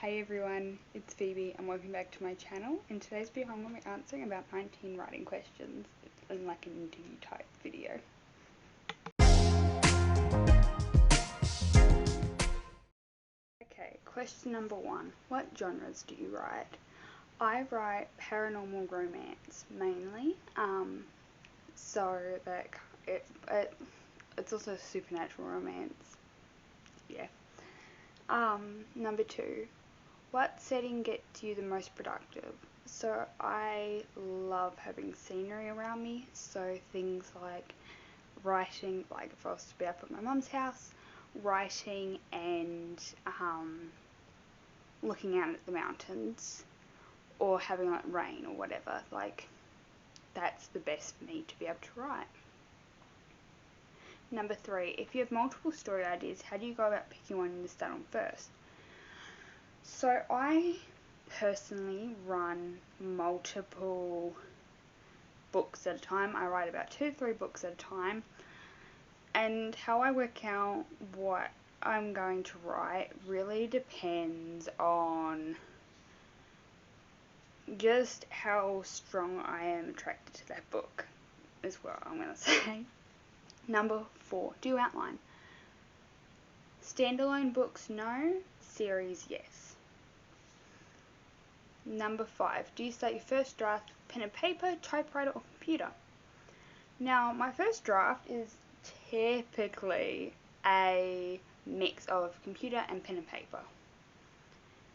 Hey everyone, it's Phoebe and welcome back to my channel. In today's video I'm going to be answering about 19 writing questions in like an interview type video. Okay, question number 1. What genres do you write? I write paranormal romance mainly, so that it's also supernatural romance. Yeah. Number 2. What setting gets you the most productive? So I love having scenery around me, so things like writing, like if I was to be up at my mum's house, writing and looking out at the mountains, or having like rain or whatever, like that's the best for me to be able to write. Number 3, if you have multiple story ideas, how do you go about picking one to start on first? So I personally run multiple books at a time. I write about 2 to 3 books at a time, and how I work out what I'm going to write really depends on just how strong I am attracted to that book, is what I'm going to say. Number 4, do you outline? Standalone books, no. Series, yes. Number 5, do you start your first draft pen and paper, typewriter or computer? Now, my first draft is typically a mix of computer and pen and paper.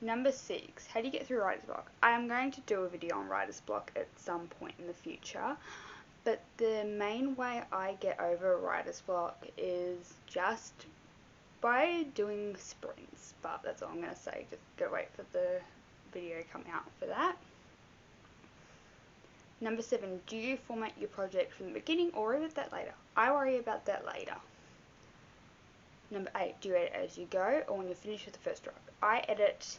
Number 6, how do you get through writer's block? I am going to do a video on writer's block at some point in the future, but the main way I get over writer's block is just by doing sprints, but that's all I'm going to say. Just go wait for the video come out for that. Number 7, do you format your project from the beginning or edit that later? I worry about that later. Number 8, do you edit as you go or when you're finished with the first draft? I edit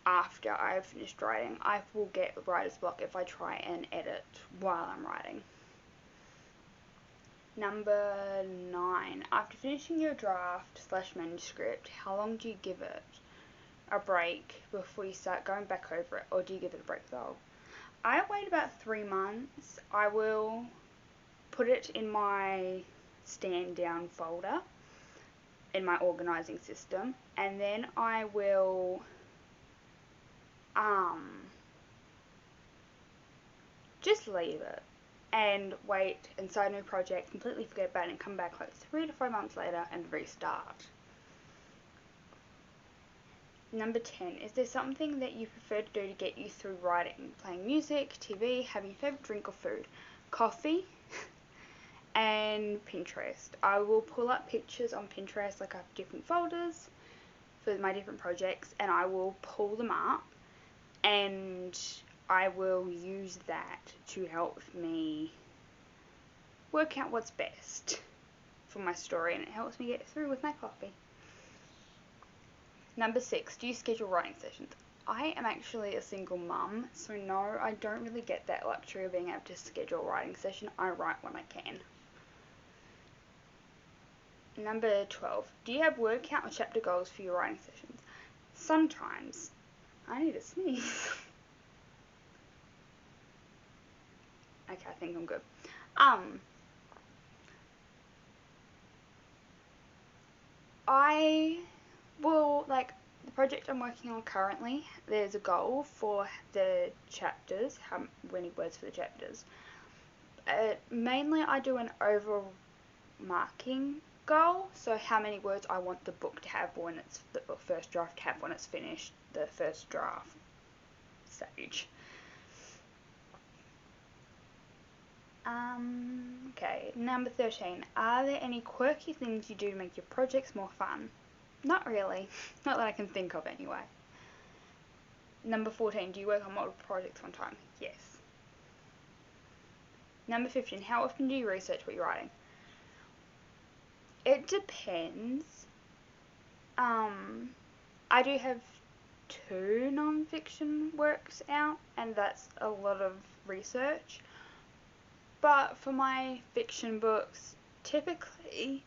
after I've finished writing. I will get writer's block if I try and edit while I'm writing. Number 9, after finishing your draft / manuscript, how long do you give it a break before you start going back over it, or do you give it a break though? I wait about 3 months. I will put it in my stand down folder in my organizing system, and then I will just leave it and wait and start a new project, completely forget about it, and come back like 3 to 5 months later and restart. Number 10, is there something that you prefer to do to get you through writing? Playing music, TV, having your favourite drink or food? Coffee and Pinterest. I will pull up pictures on Pinterest, like I have different folders for my different projects, and I will pull them up and I will use that to help me work out what's best for my story, and it helps me get through with my coffee. Number 6, do you schedule writing sessions? I am actually a single mum, so no, I don't really get that luxury of being able to schedule a writing session. I write when I can. Number 12, do you have word count or chapter goals for your writing sessions? Sometimes. I need a sneeze. Okay, I think I'm good. I will, like, the project I'm working on currently, there's a goal for the chapters, how many words for the chapters. Mainly I do an overmarking goal, so how many words I want the book to have when it's the first draft to have when it's finished, the first draft stage. Okay, number 13, are there any quirky things you do to make your projects more fun? Not really, not that I can think of anyway. Number 14, do you work on multiple projects one time? Yes. Number 15, how often do you research what you're writing? It depends. I do have 2 non-fiction works out, and that's a lot of research. But for my fiction books, typically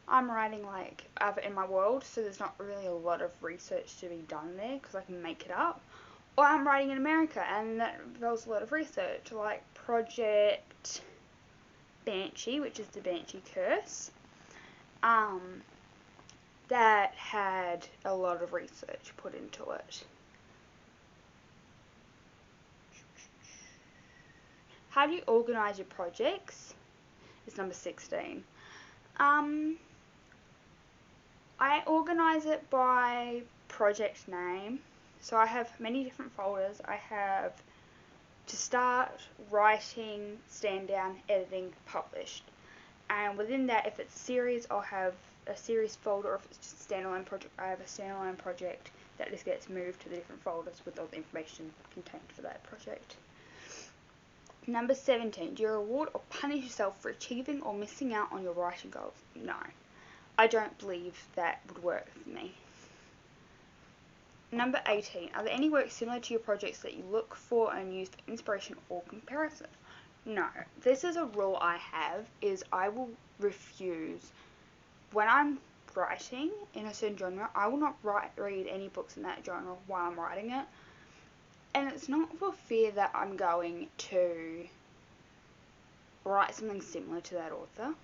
I'm writing like other in my world, so there's not really a lot of research to be done there because I can make it up. Or I'm writing in America, and that involves a lot of research, like Project Banshee, which is the Banshee Curse. That had a lot of research put into it. How do you organise your projects? Is number 16. I organise it by project name. So I have many different folders. I have to start, writing, stand down, editing, published. And within that, if it's a series, I'll have a series folder, or if it's just a standalone project, I have a standalone project that just gets moved to the different folders with all the information contained for that project. Number 17, do you reward or punish yourself for achieving or missing out on your writing goals? No. I don't believe that would work for me. Number 18, are there any works similar to your projects that you look for and use for inspiration or comparison? No. This is a rule I have, is I will refuse, when I'm writing in a certain genre, I will not read any books in that genre while I'm writing it. And it's not for fear that I'm going to write something similar to that author,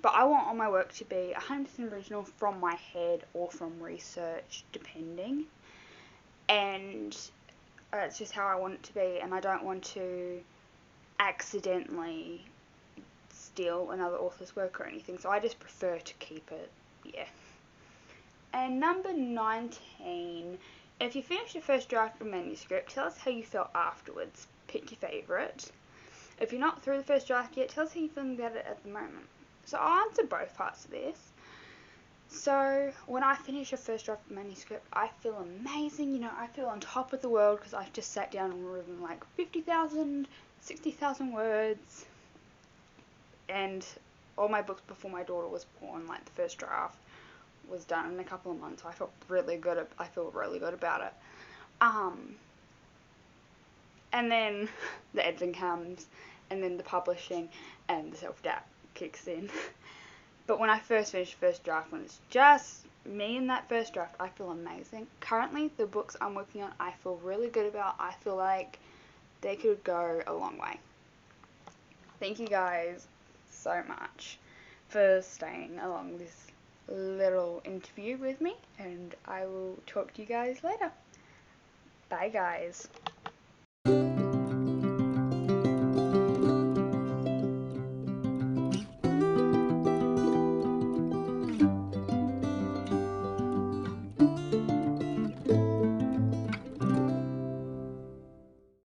but I want all my work to be 100% original from my head or from research, depending. And that's just how I want it to be, and I don't want to accidentally steal another author's work or anything, so I just prefer to keep it, yeah. And number 19, if you finish your first draft of a manuscript, tell us how you felt afterwards. Pick your favourite. If you're not through the first draft yet, tell us how you're feeling about it at the moment. So I'll answer both parts of this. So when I finish a first draft of a manuscript, I feel amazing. You know, I feel on top of the world because I've just sat down and written like 50,000, 60,000 words. And all my books before my daughter was born, like the first draft was done in a couple of months. So I feel really good about it. And then the editing comes, and then the publishing, and the self-doubt kicks in. But when I first finish the first draft, when it's just me in that first draft, I feel amazing. Currently, the books I'm working on, I feel really good about. I feel like they could go a long way. Thank you guys so much for staying along this little interview with me, and I will talk to you guys later. Bye guys.